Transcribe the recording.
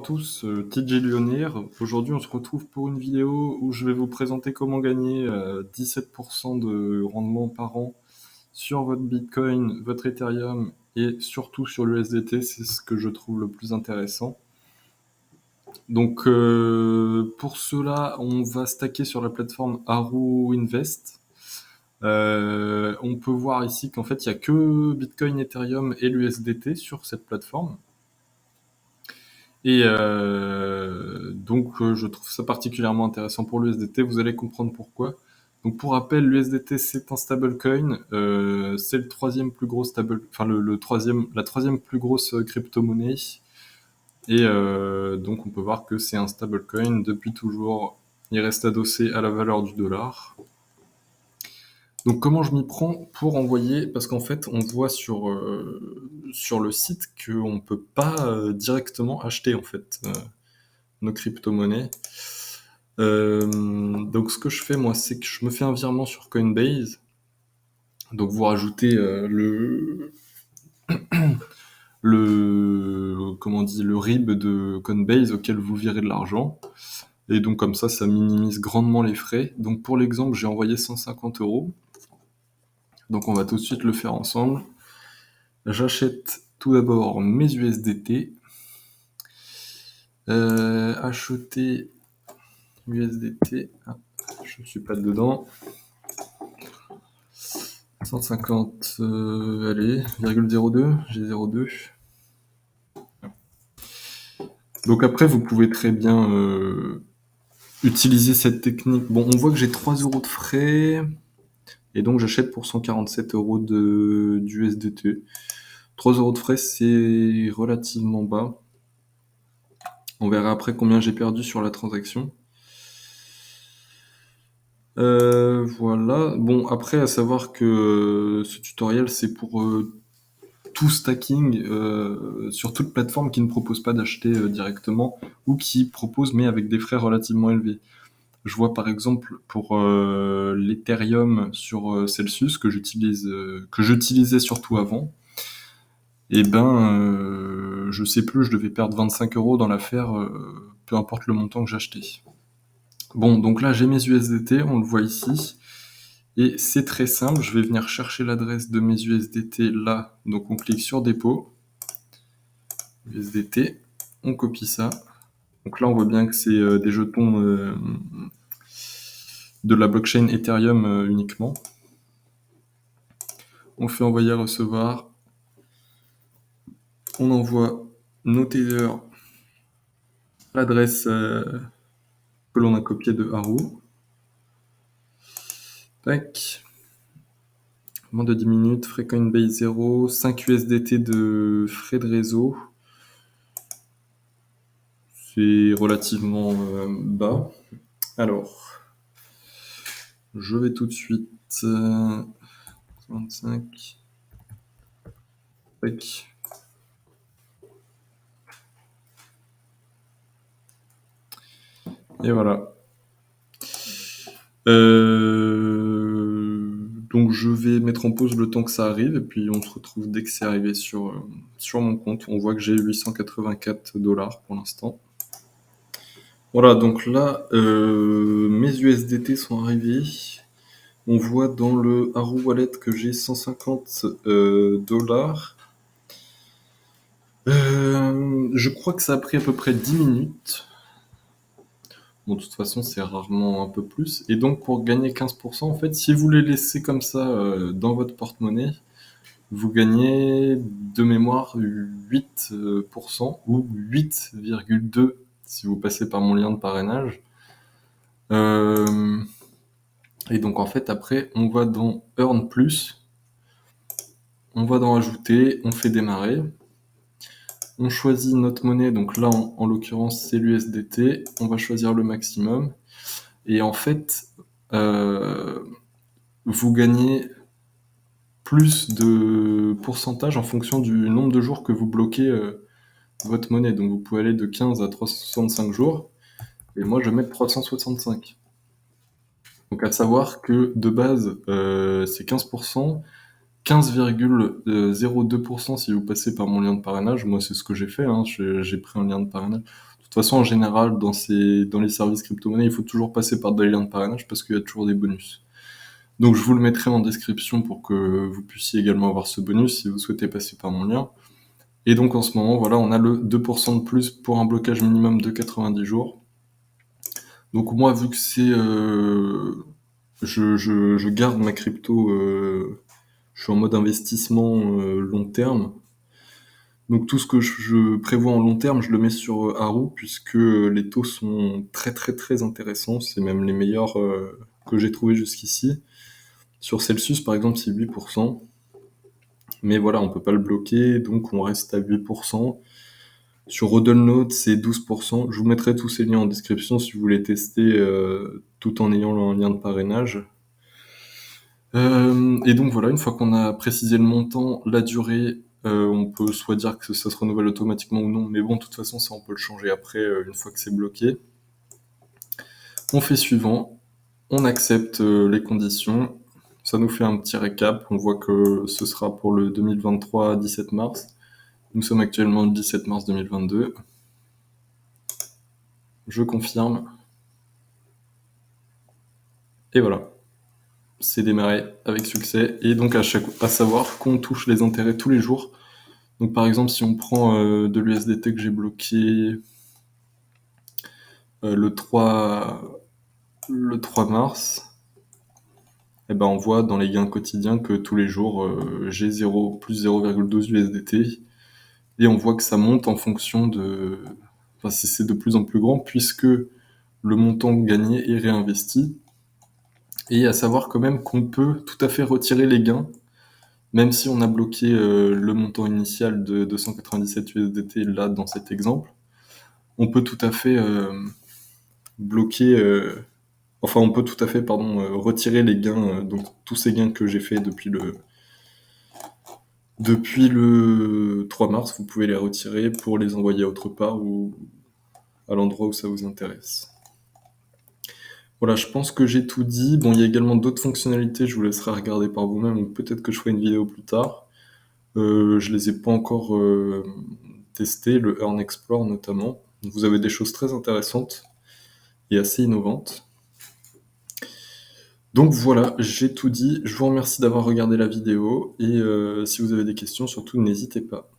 Tous, TJ Lyonnais. Aujourd'hui, on se retrouve pour une vidéo où je vais vous présenter comment gagner 17% de rendement par an sur votre Bitcoin, votre Ethereum et surtout sur l'USDT. C'est ce que je trouve le plus intéressant. Donc, pour cela, on va stacker sur la plateforme Haru Invest. On peut voir ici qu'en fait, il n'y a que Bitcoin, Ethereum et l'USDT sur cette plateforme. Et donc, je trouve ça particulièrement intéressant pour l'USDT. Vous allez comprendre pourquoi. Donc, pour rappel, l'USDT c'est un stablecoin. C'est le troisième plus gros enfin la troisième plus grosse crypto-monnaie. Et donc, on peut voir que c'est un stablecoin depuis toujours. Il reste adossé à la valeur du dollar. Donc comment je m'y prends pour envoyer? Parce qu'en fait, on voit sur le site qu'on ne peut pas directement acheter en fait nos crypto-monnaies. Donc ce que je fais moi, c'est que je me fais un virement sur Coinbase. Donc vous rajoutez le RIB de Coinbase auquel vous virez de l'argent. Et donc comme ça minimise grandement les frais. Donc pour l'exemple, j'ai envoyé 150 euros. Donc on va tout de suite le faire ensemble. J'achète tout d'abord mes USDT. Acheter USDT. Ah, je ne suis pas dedans. 150, allez, 0,02, j'ai 0,2. Donc après, vous pouvez très bien utiliser cette technique. Bon, on voit que j'ai 3 euros de frais. Et donc j'achète pour 147 euros d'USDT. 3 euros de frais, c'est relativement bas. On verra après combien j'ai perdu sur la transaction. Voilà. Bon, après, à savoir que ce tutoriel, c'est pour tout stacking sur toute plateforme qui ne propose pas d'acheter directement ou qui propose mais avec des frais relativement élevés. Je vois par exemple pour l'Ethereum sur Celsius que j'utilisais surtout avant. Et ben, je sais plus, je devais perdre 25 euros dans l'affaire, peu importe le montant que j'achetais. Bon, donc là j'ai mes USDT, on le voit ici. Et c'est très simple, je vais venir chercher l'adresse de mes USDT là. Donc on clique sur dépôt, USDT, on copie ça. Donc là on voit bien que c'est des jetons de la blockchain Ethereum uniquement. On fait envoyer recevoir. On envoie nos tethers, l'adresse que l'on a copiée de Haru. Tac. Moins de 10 minutes, frais Coinbase 0, 5 USDT de frais de réseau. C'est relativement bas. Alors, je vais tout de suite. 25. Tac. Et voilà. Donc je vais mettre en pause le temps que ça arrive et puis on se retrouve dès que c'est arrivé sur mon compte. On voit que j'ai 884 dollars pour l'instant. Voilà, donc là, mes USDT sont arrivés. On voit dans le Haru Wallet que j'ai 150 dollars. Je crois que ça a pris à peu près 10 minutes. Bon, de toute façon, c'est rarement un peu plus. Et donc, pour gagner 15%, en fait, si vous les laissez comme ça dans votre porte-monnaie, vous gagnez de mémoire 8% ou 8,2 si vous passez par mon lien de parrainage. Et donc, en fait, après, on va dans Earn Plus, on va dans Ajouter, on fait démarrer. On choisit notre monnaie, donc là en l'occurrence c'est l'USDT, on va choisir le maximum, et en fait vous gagnez plus de pourcentage en fonction du nombre de jours que vous bloquez votre monnaie, donc vous pouvez aller de 15 à 365 jours, et moi je vais mettre 365. Donc à savoir que de base c'est 15%, 15,02% si vous passez par mon lien de parrainage. Moi, c'est ce que j'ai fait, hein. J'ai pris un lien de parrainage. De toute façon, en général, dans les services crypto-monnaies, il faut toujours passer par des liens de parrainage parce qu'il y a toujours des bonus. Donc, je vous le mettrai en description pour que vous puissiez également avoir ce bonus si vous souhaitez passer par mon lien. Et donc, en ce moment, voilà, on a le 2% de plus pour un blocage minimum de 90 jours. Donc, moi, vu que je garde ma crypto, je suis en mode investissement long terme. Donc tout ce que je prévois en long terme, je le mets sur Haru, puisque les taux sont très très très intéressants. C'est même les meilleurs que j'ai trouvés jusqu'ici. Sur Celsius, par exemple, c'est 8%. Mais voilà, on peut pas le bloquer, donc on reste à 8%. Sur Hodlnode, c'est 12%. Je vous mettrai tous ces liens en description si vous voulez tester tout en ayant un lien de parrainage. Et donc voilà, une fois qu'on a précisé le montant, la durée, on peut soit dire que ça se renouvelle automatiquement ou non, mais bon, de toute façon, ça on peut le changer après, une fois que c'est bloqué. On fait suivant, on accepte les conditions, ça nous fait un petit récap, on voit que ce sera pour le 2023 17 mars. Nous sommes actuellement le 17 mars 2022. Je confirme. Et voilà, c'est démarré avec succès. Et donc à savoir qu'on touche les intérêts tous les jours. Donc par exemple, si on prend de l'USDT que j'ai bloqué le 3 mars, eh ben on voit dans les gains quotidiens que tous les jours j'ai plus 0,12 USDT. Et on voit que ça monte en fonction de... Enfin, c'est de plus en plus grand puisque le montant gagné est réinvesti. Et à savoir quand même qu'on peut tout à fait retirer les gains, même si on a bloqué le montant initial de 297 USDT là dans cet exemple. On peut tout à fait bloquer, on peut tout à fait, retirer les gains, donc tous ces gains que j'ai fait depuis le 3 mars, vous pouvez les retirer pour les envoyer autre part ou à l'endroit où ça vous intéresse. Voilà, je pense que j'ai tout dit. Bon, il y a également d'autres fonctionnalités, je vous laisserai regarder par vous-même, ou peut-être que je ferai une vidéo plus tard. Je les ai pas encore testées, le Earn Explore notamment. Vous avez des choses très intéressantes et assez innovantes. Donc voilà, j'ai tout dit. Je vous remercie d'avoir regardé la vidéo et si vous avez des questions, surtout n'hésitez pas.